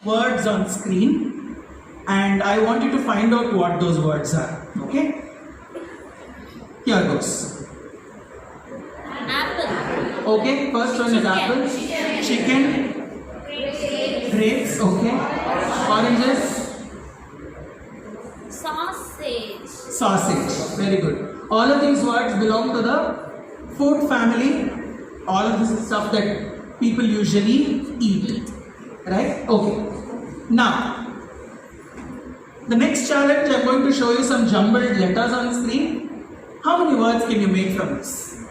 words on screen and I want you to find out what those words are. Okay? Here goes. Apple. Okay, first one is apple. Chicken. Grapes. Okay. Oranges. Sausage. Sausage. Very good. All of these words belong to the food family. All of this is stuff that people usually eat. Right? Okay. Now, the next challenge, I'm going to show you some jumbled letters on screen. How many words can you make from this?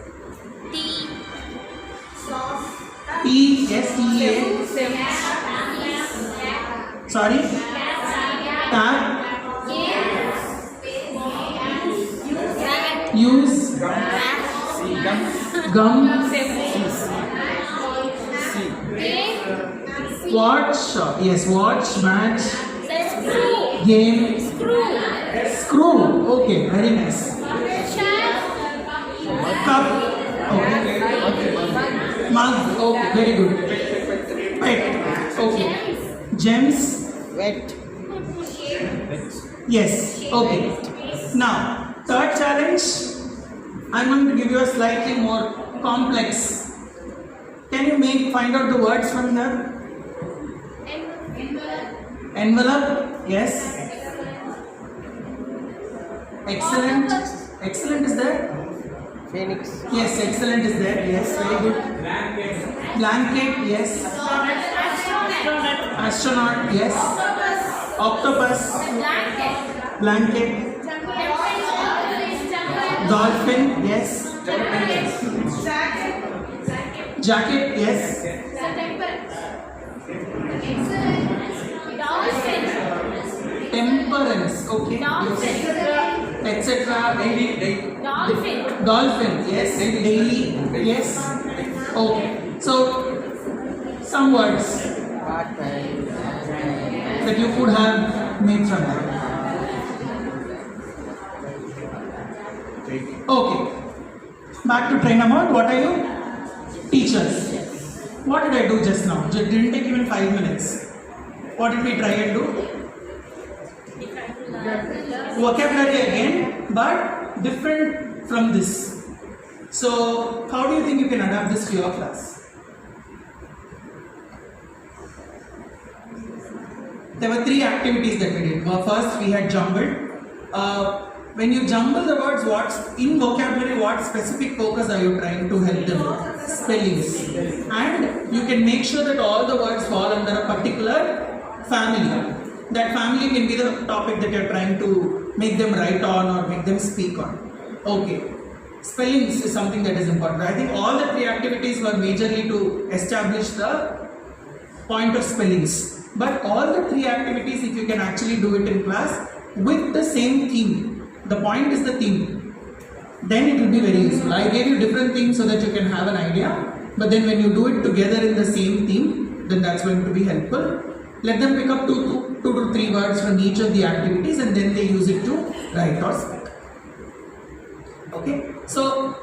Tea. T, S, T, A. Sorry? Tap. Use. Gum. Watch. Yes, watch, match. Game. Screw. Okay, very nice. Cup. Okay. Mug. Okay, very good. Pet. Okay. Gems. Wet. Yes. Okay. Now, third challenge. I'm going to give you a slightly more complex. Can you find out the words from here? Envelope. Yes. Excellent. Excellent is there? Phoenix. Yes, excellent is there. Yes, very good. Blanket. Yes. Astronaut. Yes. Octopus. Blanket. Dolphin. Yes. Jacket. Yes. Temperance. Okay. Etc. Dolphin. Dolphin. Yes. Daily. Yes. Okay. So, some words that you could have made from that. Okay. Back to trainer mode. What are you? Teachers. What did I do just now? It didn't take even 5 minutes. What did we try and do? Vocabulary again, but different from this. So, how do you think you can adapt this to your class? There were 3 activities that we did. First, we had jumbled. When you jumble the words, in vocabulary, what specific focus are you trying to help them with? Spellings. And you can make sure that all the words fall under a particular family. That family can be the topic that you're trying to make them write on or make them speak on. Okay. Spellings is something that is important. I think all the 3 activities were majorly to establish the point of spellings. But all the 3 activities, if you can actually do it in class with the same theme, the point is the theme, then it will be very useful. I gave you different themes so that you can have an idea, but then when you do it together in the same theme, then that's going to be helpful. Let them pick up 2 to 3 words from each of the activities and then they use it to write or speak. Okay, so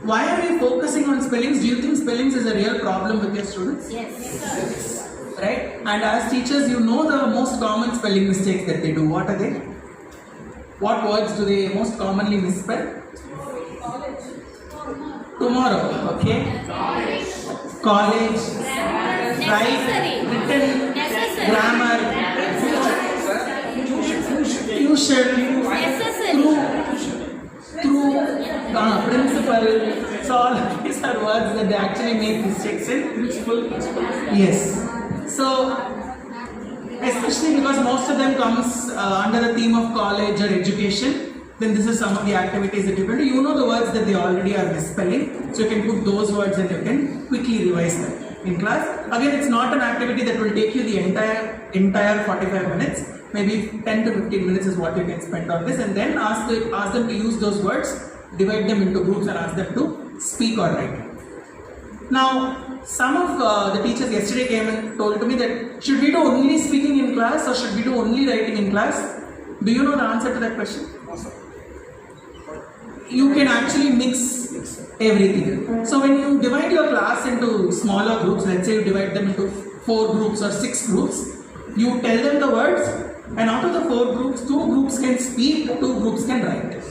why are we focusing on spellings? Do you think spellings is a real problem with your students? Yes. Right? And as teachers, you know the most common spelling mistakes that they do. What are they? What words do they most commonly misspell? Tomorrow, okay? College, right? Written, grammar, tuition, through, principal. So all these are words that they actually make mistakes in. Principal. Yes. So, especially because most of them comes under the theme of college or education, then this is some of the activities that you can do. You know the words that they already are misspelling, so you can put those words and you can quickly revise them in class. Again, it's not an activity that will take you the entire 45 minutes. Maybe 10 to 15 minutes is what you can spend on this, and then ask them to use those words, divide them into groups and ask them to speak or write. Now, some of the teachers yesterday came and told to me that should we do only speaking in class or should we do only writing in class? Do you know the answer to that question? You can actually mix everything. So when you divide your class into smaller groups, let's say you divide them into 4 groups or 6 groups, You tell them the words, and out of the 4 groups, 2 groups can speak, 2 groups can write.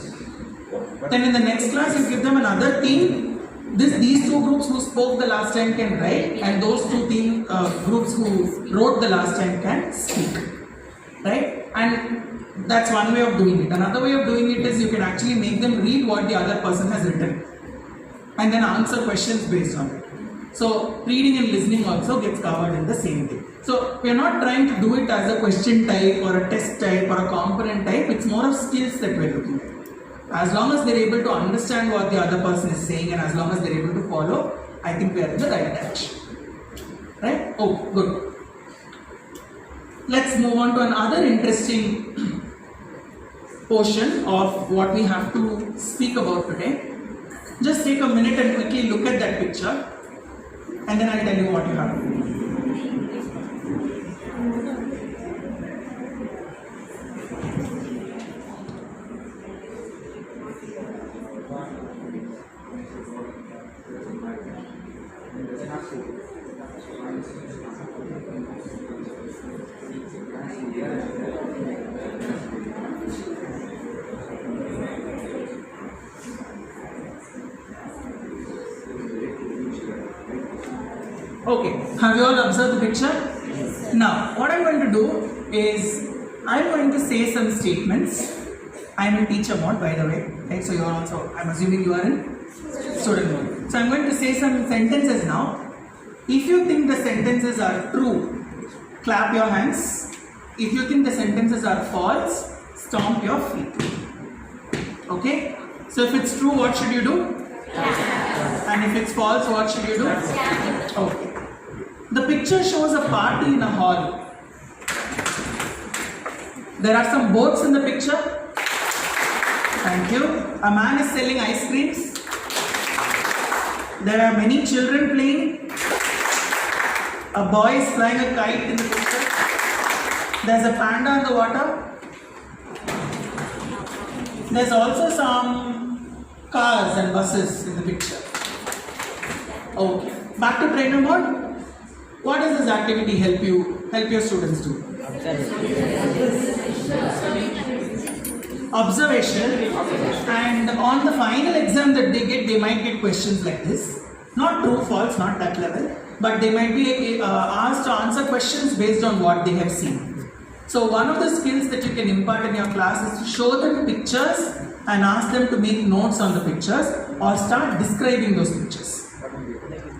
Then in the next class, you give them another theme. These 2 groups who spoke the last time can write, and those 2 groups who wrote the last time can speak. Right? And that's one way of doing it. Another way of doing it is you can actually make them read what the other person has written, and then answer questions based on it. So reading and listening also gets covered in the same way. So we are not trying to do it as a question type or a test type or a component type. It's more of skills that we're looking at. As long as they're able to understand what the other person is saying, and as long as they're able to follow, I think we are in the right direction. Right? Oh, good. Let's move on to another interesting portion of what we have to speak about today. Just take a minute and quickly look at that picture, and then I'll tell you what you have to do. Okay, have you all observed the picture? Yes. Now, what I'm going to do is, I'm going to say some statements. I'm in teacher mode, by the way. Okay, so you are also, I'm assuming you are in student mode. So I'm going to say some sentences now. If you think the sentences are true, clap your hands. If you think the sentences are false, stomp your feet. Okay? So if it's true, what should you do? And if it's false, what should you do? Okay. The picture shows a party in a hall. There are some boats in the picture. Thank you. A man is selling ice creams. There are many children playing. A boy is flying a kite in the picture. There's a panda in the water. There's also some cars and buses in the picture. Okay. Back to trainer mode. What does this activity help your students do? Observation. And on the final exam that they get, they might get questions like this. Not true, false, not that level. But they might be asked to answer questions based on what they have seen. So one of the skills that you can impart in your class is to show them pictures and ask them to make notes on the pictures or start describing those pictures.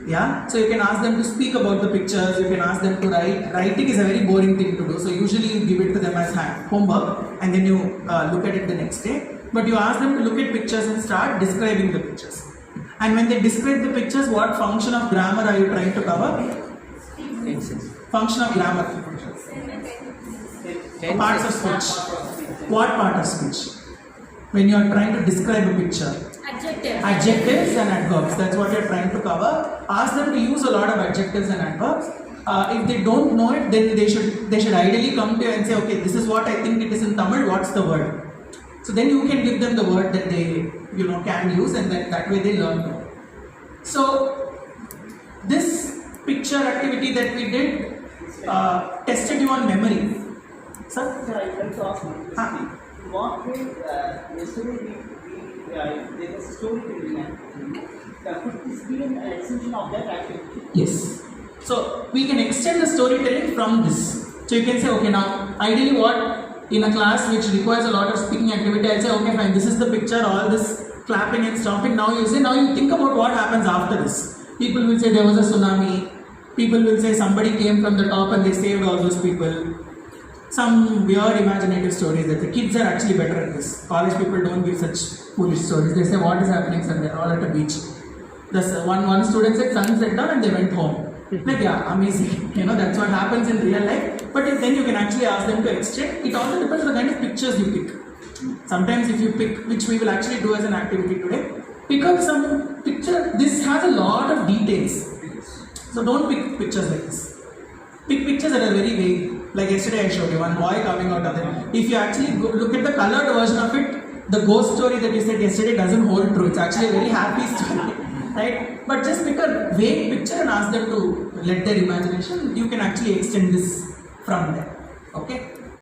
Yeah, so you can ask them to speak about the pictures, you can ask them to write. Writing is a very boring thing to do, so usually you give it to them as homework and then you look at it the next day. But you ask them to look at pictures and start describing the pictures. And when they describe the pictures, what function of grammar are you trying to cover? Function of grammar. Parts of speech. What part of speech? When you are trying to describe a picture. Adjectives and adverbs. That's what you're trying to cover. Ask them to use a lot of adjectives and adverbs. If they don't know it, then they should ideally come to you and say, okay, this is what I think it is in Tamil. What's the word? So then you can give them the word that they can use, and that way they learn more. So this picture activity that we did tested you on memory. Sir? Sir, I want to ask you. What way yesterday there was a storytelling activity. Could this be an extension of that activity? Yes. So we can extend the storytelling from this. So you can say, okay, now ideally what in a class which requires a lot of speaking activity, I'll say, okay, fine, this is the picture, all this clapping and stomping. Now you think about what happens after this. People will say there was a tsunami. People will say somebody came from the top and they saved all those people. Some weird imaginative stories that the kids are actually better at this. College people don't give such foolish stories. They say, what is happening, sir? They're all at a beach. One student said, sun set down and they went home. Like, yeah, amazing. That's what happens in real life. But then you can actually ask them to extend. It also depends on the kind of pictures you pick. Sometimes if you pick, which we will actually do as an activity today, pick up some picture. This has a lot of details. So don't pick pictures like this. Pick pictures that are very vague. Like yesterday I showed you one boy coming out of it. If you actually look at the colored version of it, the ghost story that you said yesterday doesn't hold true. It's actually a very happy story. Right? But just pick a vague picture and ask them to let their imagination. You can actually extend this from there. Okay.